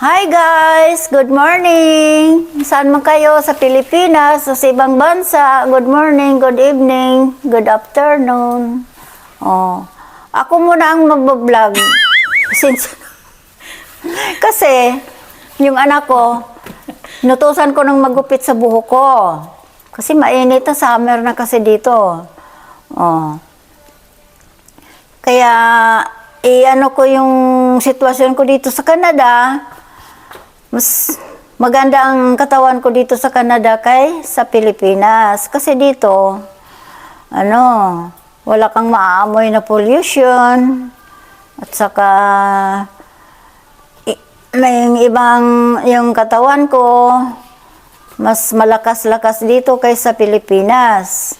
Hi guys! Good morning! Saan man kayo? Sa Pilipinas o sa ibang bansa? Good morning, good evening, good afternoon. Oh, ako muna ang magbablog. Kasi, yung anak ko, inutusan ko ng magupit sa buhok ko. Kasi mainit na summer na kasi dito. Oh. Kaya, ano ko yung sitwasyon ko dito sa Canada, mas maganda ang katawan ko dito sa Canada kay sa Pilipinas. Kasi dito, wala kang maaamoy na pollution. At saka, may ibang, yung katawan ko, mas malakas-lakas dito kaysa Pilipinas.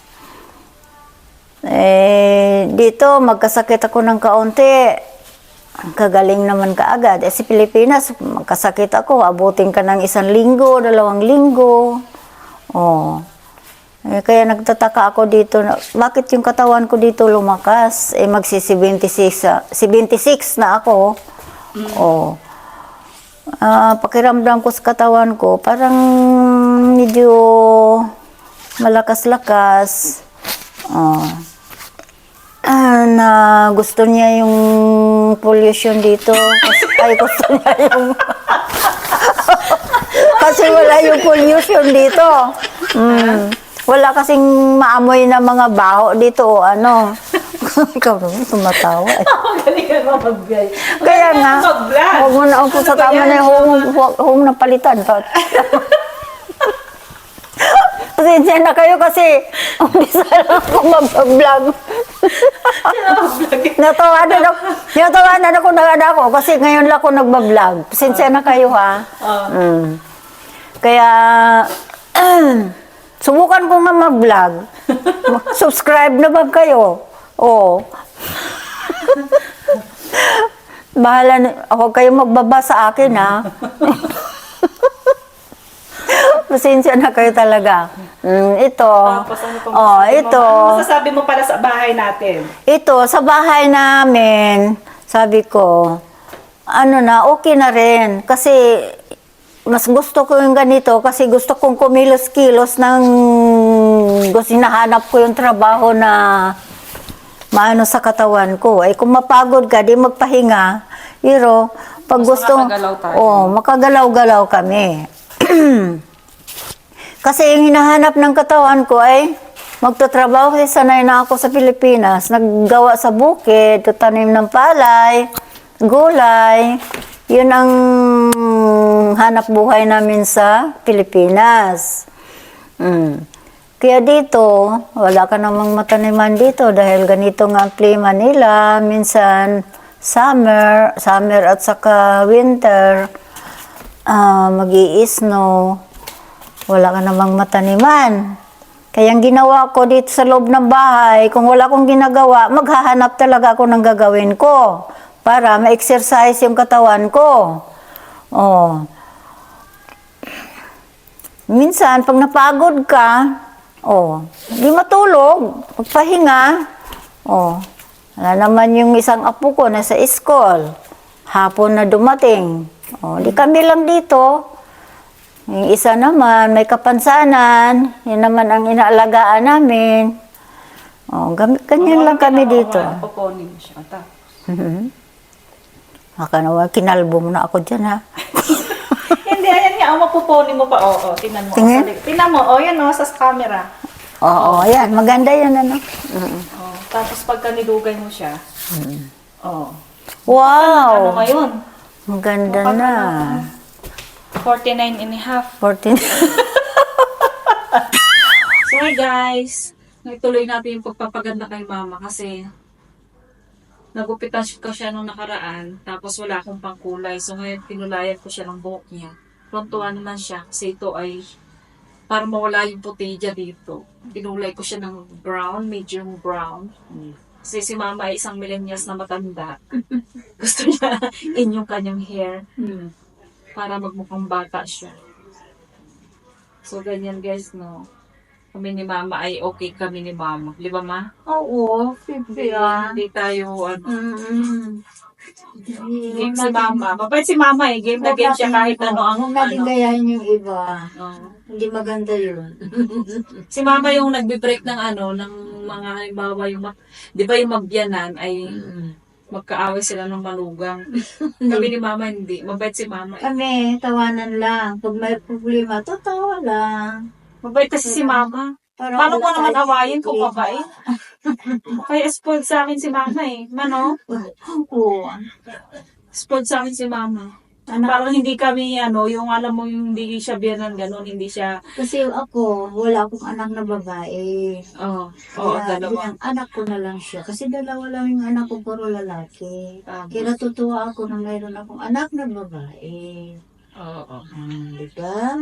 Dito, magkasakit ako ng kaunti. Kagaling naman kaagad. Sa Pilipinas, magkasakit ako, abutin ka ng 1 linggo, 2 linggo. Oh. Kaya nagtataka ako dito, bakit yung katawan ko dito lumakas? Magsi-76 na ako. Oh. Pakiramdam ko sa katawan ko, parang medyo malakas-lakas. Oh. Na gusto niya yung pollution dito kasi gusto niya yung kasi wala yung pollution dito. Wala kasing maamoy na mga baho dito o ano. Ikaw naman tumatawa. Galing ka mag-vlog. Kaya nga, huwag mo na ako sa tama na yung napalitan. Pasensya na kayo kasi umpisa lang ako mag-vlog. Natawanan ako ng anak ko kasi ngayon lang ako nagbablog. Pasensya na kayo ha. Kaya, subukan ko nga mag-vlog. Subscribe na ba kayo? Oo. Bahala, huwag kayo magbaba sa akin ha. Pasensya na kayo talaga. Ito. Ito. Ano masasabi mo para sa bahay natin? Ito, sa bahay namin, sabi ko, okay na rin. Kasi, mas gusto ko yung ganito kasi gusto kong kumilos-kilos ng hinahanap ko yung trabaho na maano sa katawan ko. Kung mapagod ka, di magpahinga. Pero, pag gusto, makagalaw-galaw kami. Kasi yung hinahanap ng katawan ko ay magtatrabaho kasi sanay na ako sa Pilipinas. Naggawa sa bukid, tutanim ng palay, gulay. Yun ang hanap buhay namin sa Pilipinas. Kaya dito, wala ka namang mataniman dito dahil ganito nga ang klima nila. Minsan, summer at saka winter, mag-i-snow. Wala ka namang mataniman. Kaya ang ginawa ko dito sa loob ng bahay, kung wala akong ginagawa, maghahanap talaga ako ng gagawin ko para ma-exercise yung katawan ko. Oh. Minsan, pag napagod ka, di matulog, magpahinga. Wala naman yung isang apo ko nasa school. Hapon na dumating. Di kami lang dito. Yung isa naman, may kapansanan. Yun naman ang inaalagaan namin. Ganyan lang kami dito. Pupunin mo siya. Baka naman, kinalbo mo na ako dyan, ha? Hindi, ayan nga. Mapupunin mo pa. Tingnan mo. Tingin? Tingnan mo. Yan sa camera. Yan. Maganda yan, Tapos pagka nilugay mo siya. Wow! Ano ngayon? Maganda na. 49 and a half. 14. So guys, nagtuloy natin yung pagpapaganda kay mama kasi nagupitan ko siya nung nakaraan tapos wala akong pangkulay. So ngayon pinulayan ko siya ng buhok niya. Prontuhan naman siya kasi ito ay para mawala yung puti niya dito. Pinulay ko siya ng brown, medium brown. Kasi si mama ay isang millennials na matanda. Gusto niya in yung kanyang hair. Para magmukhang bata siya. So, ganyan guys, no? Kami ni mama ay okay kami ni mama. Di ba, ma? Oo, 50 yan. Hindi tayo, Game si mama. Mabait si mama eh. Game na game siya kahit ano ang Huwag natin ano. gayahin yung iba. Oo. Hindi maganda yun. Si mama yung nagbe-break ng ano, ng mga halimbawa yung, di ba yung magbiyanan ay magkaaway sila ng malugang. Kami ni mama hindi. Mabait si mama eh. Kami, tawanan lang. Pag may problema, tatawa lang. Mabait kasi si mama. Para Paano ko wala naman tayong awayin kung problema. mabait? Kaya spoiled sa akin si mama eh. Mano? Oo. Spoiled sa akin si mama. Anak, Parang hindi kami, ano, yung alam mo, yung hindi siya biyanan gano'n, hindi siya, kasi ako, wala akong anak na babae. oo, Kaya dalawa. yung anak ko na lang siya. Kasi dalawa lang yung anak ko, puro lalaki. Tama. Kaya natutuwa ako na mayroon akong anak na babae. Oo. Diba?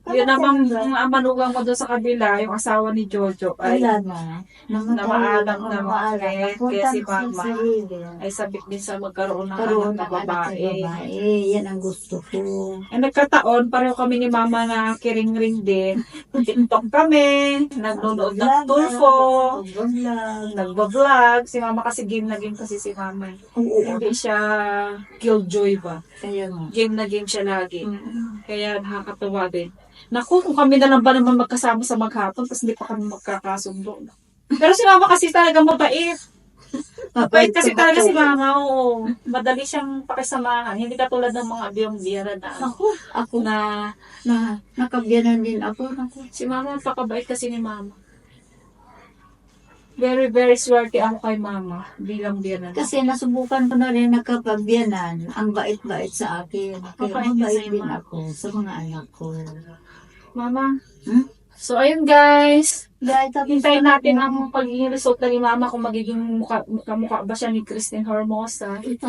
Yun namang ang manugang mo doon sa kabila, yung asawa ni Jojo, ay Wala na. namaalam na maalam. kaya si mama ay sabik din sa magkaroon ng Karoon anak ng na anak na babae. babae. Yan ang gusto ko. Ay nagkataon, pareho kami ni mama na kiring-ring din. TikTok kami, nagnonood ng Tulfo, nagbablog. Si mama kasi game na game kasi si mama. Oo. Hindi siya killjoy ba? Kaya nga. Game na game siya lagi. Kaya nakakatuwa din. Naku, kung kami na lang ba naman magkasama sa maghapon, tapos hindi pa kami magkakasundo. Pero si mama kasi talaga mabait. Mabait kasi talaga si mama, oo. Madali siyang pakisamahan. Hindi katulad ng mga abiyong biyara na, Ako na nakabyanan din ako. si mama, pakabait kasi ni mama. Very, very swerte ako kay mama bilang biyara. Kasi nasubukan ko na rin nagkapagbiyanan. Ang bait-bait sa akin. Kaya Mabait ka mabait sa'yo, din Ma. ako sa mga anak ko. Mama, Hmm? so ayun guys. Dahil tapos Hintayin natin ang pagiging resulta ni mama kung magiging mukha ba siya ni Christine Hermosa. ito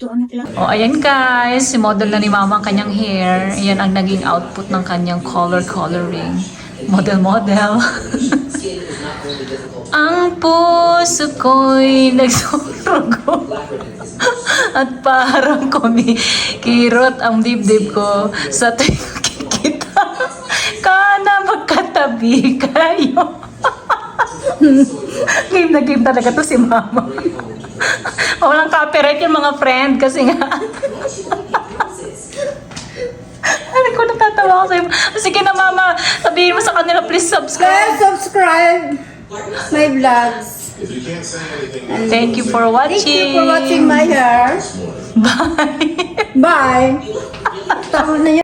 anak lang. O, ayan guys, si model na ni Mama ang kanyang hair. Ayan ang naging output ng kanyang coloring. Model. Ang puso ko'y nagsurugo at parang kumikirot ang dibdib ko sa tuwing kikita. Kana magkatabi kayo. Game na game talaga to si Mama. Walang copyright yung mga friend kasi nga. Ano ko natatawa ko sa'yo. Sige na Mama, sabihin mo sa kanila please subscribe. Subscribe my vlogs. Thank you for watching. Thank you for watching my hair. Bye. Bye. Tama na yun.